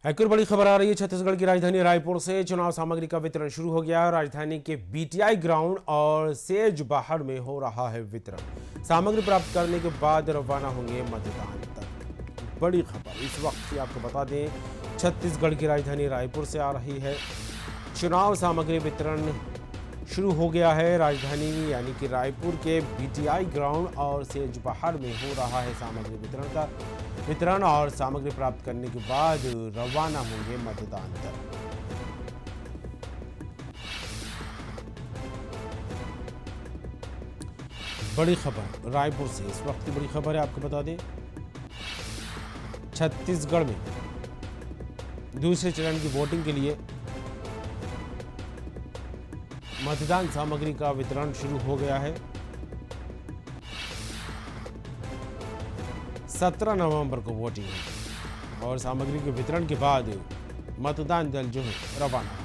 एक और बड़ी खबर आ रही है छत्तीसगढ़ की राजधानी रायपुर से। चुनाव सामग्री का वितरण शुरू हो गया। राजधानी के बीटीआई ग्राउंड और सेज बाहर में हो रहा है वितरण। सामग्री प्राप्त करने के बाद रवाना होंगे मतदान तक। बड़ी खबर इस वक्त की आपको बता दें, छत्तीसगढ़ की राजधानी रायपुर से आ रही है। चुनाव सामग्री वितरण शुरू हो गया है। राजधानी यानी कि रायपुर के बीटीआई ग्राउंड और सेज बाहर में हो रहा है सामग्री वितरण और सामग्री प्राप्त करने के बाद रवाना होंगे मतदान तक। बड़ी खबर रायपुर से इस वक्त की बड़ी खबर है, आपको बता दें छत्तीसगढ़ में दूसरे चरण की वोटिंग के लिए मतदान सामग्री का वितरण शुरू हो गया है। 17 नवंबर को वोटिंग है और सामग्री के वितरण के बाद मतदान दल जो है रवाना होंगे।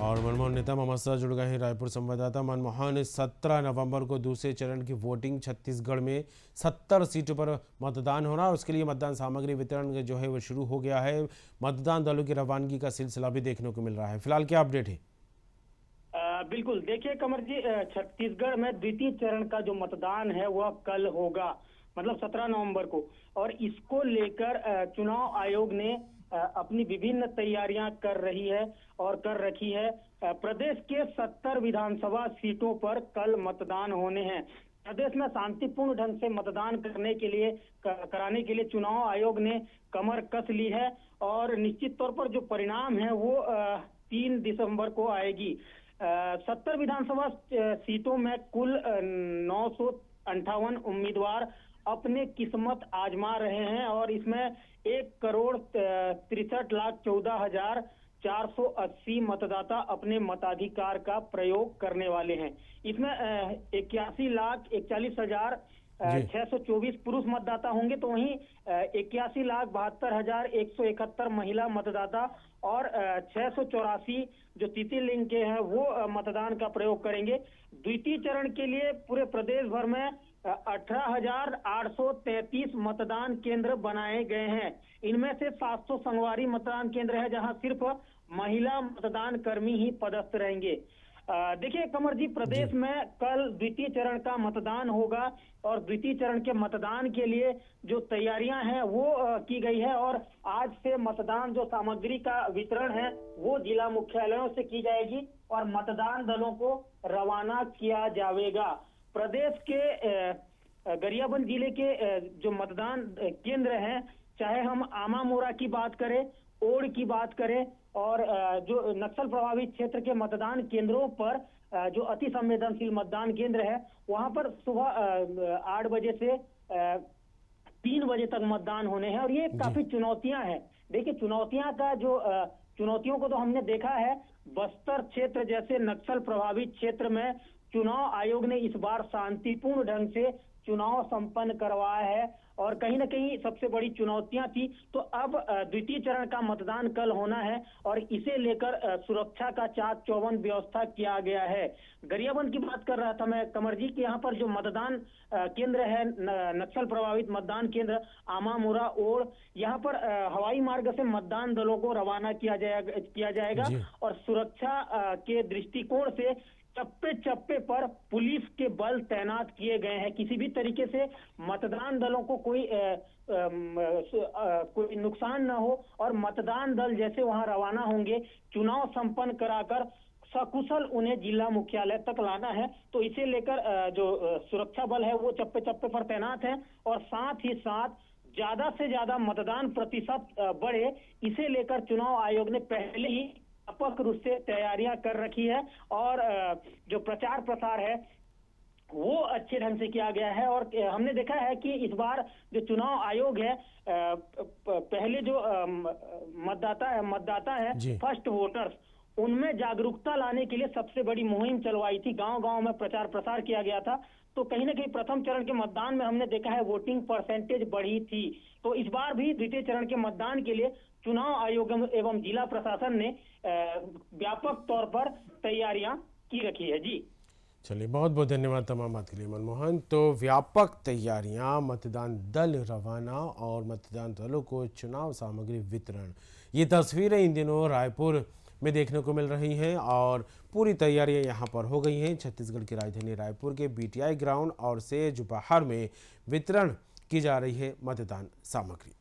और मनमोहन नेता मोहम्मद साहब जुड़ गए हैं रायपुर संवाददाता मनमोहन। 17 नवंबर को दूसरे चरण की वोटिंग छत्तीसगढ़ में 70 सीटों पर मतदान होना और उसके लिए मतदान सामग्री वितरण जो है वो शुरू हो गया है। मतदान दलों की रवानगी का सिलसिला भी देखने को मिल रहा है। फिलहाल क्या अपडेट है? बिल्कुल, देखिए कमर जी, छत्तीसगढ़ में द्वितीय चरण का जो मतदान है वह कल होगा, मतलब 17 नवंबर को। और इसको लेकर चुनाव आयोग ने अपनी विभिन्न तैयारियां कर रही है और कर रखी है। प्रदेश के 70 विधानसभा सीटों पर कल मतदान होने हैं। प्रदेश में शांतिपूर्ण ढंग से मतदान कराने के लिए चुनाव आयोग ने कमर कस ली है और निश्चित तौर पर जो परिणाम है वो 3 दिसंबर को आएगी। 70 विधानसभा सीटों में कुल 958 उम्मीदवार अपने किस्मत आजमा रहे हैं और इसमें 1,63,14,480 मतदाता अपने मताधिकार का प्रयोग करने वाले हैं। इसमें 81,41,624 पुरुष मतदाता होंगे, तो वहीं 81,72,171 महिला मतदाता और 684 जो तृतीय लिंग के हैं वो मतदान का प्रयोग करेंगे। द्वितीय चरण के लिए पूरे प्रदेश भर में 18,833 मतदान केंद्र बनाए गए हैं। इनमें से 700 संगवारी मतदान केंद्र है जहां सिर्फ महिला मतदान कर्मी ही पदस्थ रहेंगे। देखिए कमर जी, प्रदेश में कल द्वितीय चरण का मतदान होगा और द्वितीय चरण के मतदान के लिए जो तैयारियां हैं वो की गई है और आज से मतदान जो सामग्री का वितरण है वो जिला मुख्यालयों से की जाएगी और मतदान दलों को रवाना किया जाएगा। प्रदेश के गरियाबंद जिले के जो मतदान केंद्र हैं, चाहे हम आमामोरा की बात करें, ओड़ की बात करें और जो नक्सल प्रभावित क्षेत्र के मतदान केंद्रों पर जो अति संवेदनशील मतदान केंद्र है वहां पर सुबह 8 बजे से 3 बजे तक मतदान होने हैं और ये काफी चुनौतियां हैं। देखिए चुनौतियों को तो हमने देखा है बस्तर क्षेत्र जैसे नक्सल प्रभावित क्षेत्र में। चुनाव आयोग ने इस बार शांतिपूर्ण ढंग से चुनाव संपन्न करवाया है और कहीं ना कहीं सबसे बड़ी चुनौतियां थी। तो अब द्वितीय चरण का मतदान कल होना है और इसे लेकर सुरक्षा का चाक चौबंद व्यवस्था किया गया है। गरियाबंद की बात कर रहा था मैं कमर जी कि यहाँ पर जो मतदान केंद्र है, नक्सल प्रभावित मतदान केंद्र आमामोरा ओड़, यहाँ पर हवाई मार्ग से मतदान दलों को रवाना किया जाएगा और सुरक्षा के दृष्टिकोण से चप्पे चप्पे पर पुलिस के बल तैनात किए गए हैं। किसी भी तरीके से मतदान दलों को कोई नुकसान न हो और मतदान दल जैसे वहां रवाना होंगे, चुनाव संपन्न कराकर सकुशल उन्हें जिला मुख्यालय तक लाना है। तो इसे लेकर जो सुरक्षा बल है वो चप्पे चप्पे पर तैनात है और साथ ही साथ ज्यादा से ज्यादा मतदान प्रतिशत बढ़े, इसे लेकर चुनाव आयोग ने पहले ही व्यापक रूप से तैयारियां कर रखी है और जो प्रचार प्रसार है वो अच्छे ढंग से किया गया है। और हमने देखा है कि इस बार जो चुनाव आयोग है, पहले जो मतदाता है फर्स्ट वोटर्स, उनमें जागरूकता लाने के लिए सबसे बड़ी मुहिम चलवाई थी। गांव-गांव में प्रचार प्रसार किया गया था। तो कहीं ना कहीं प्रथम चरण के मतदान में हमने देखा है वोटिंग परसेंटेज बढ़ी थी। तो इस बार भी द्वितीय चरण के मतदान के लिए चुनाव आयोग एवं जिला प्रशासन ने व्यापक तौर पर तैयारियां की रखी है। जी चलिए, बहुत बहुत धन्यवाद तमाम बात के लिए मनमोहन। तो व्यापक तैयारियां, मतदान दल रवाना और मतदान दलों को चुनाव सामग्री वितरण, ये तस्वीरें इन दिनों रायपुर में देखने को मिल रही हैं और पूरी तैयारियां यहां पर हो गई हैं। छत्तीसगढ़ की राजधानी रायपुर के बीटीआई ग्राउंड और सेज बाहर में वितरण की जा रही है मतदान सामग्री।